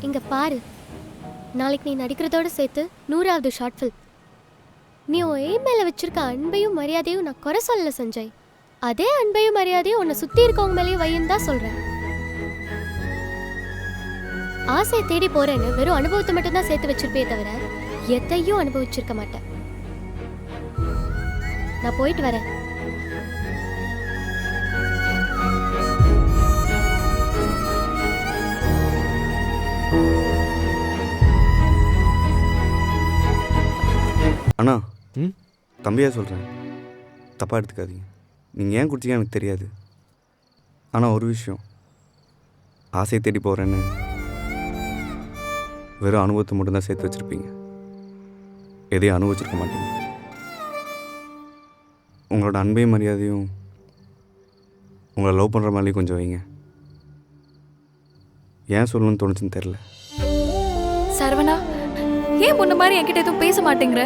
இங்க பாரு, நாளைக்கு நீ நடிக்கிறதோட சேர்த்து 100வது ஷார்ட் ஃபில்ம். நீ உன் எய்ம் மேல வச்சிருக்க அன்பையும் மரியாதையும் நான் குறை சொல்லல சஞ்சய். அதே அன்பையும் மரியாதையும் உன்னை சுத்தி இருக்கவங்க மேலேயும் வையும் தான் சொல்றேன். ஆசையை தேடி போறேன்னு வெறும் அனுபவத்தை மட்டும் தான் சேர்த்து வச்சிருப்பே தவிர எதையும் அனுபவிச்சிருக்க மாட்டேன். நான் போயிட்டு வரேன். அண்ணா, தம்பியா சொல்கிறேன், தப்பாக எடுத்துக்காதீங்க. நீங்கள் ஏன் குடிச்சிங்க எனக்கு தெரியாது. ஆனால் ஒரு விஷயம், ஆசையை தேடி போகிறேன்னு வெறும் அனுபவத்தை மட்டும்தான் சேர்த்து வச்சுருப்பீங்க, எதையும் அனுபவிச்சிருக்க மாட்டீங்க. உங்களோட அன்பையும் மரியாதையும் உங்களை லவ் பண்ணுற மாதிரியும் கொஞ்சம் வைங்க. ஏன் சொல்லணும்னு தோணுச்சுன்னு தெரில. சரவணா, ஏன் முன்ன மாதிரி என்கிட்ட எதுவும் பேச மாட்டேங்கிற?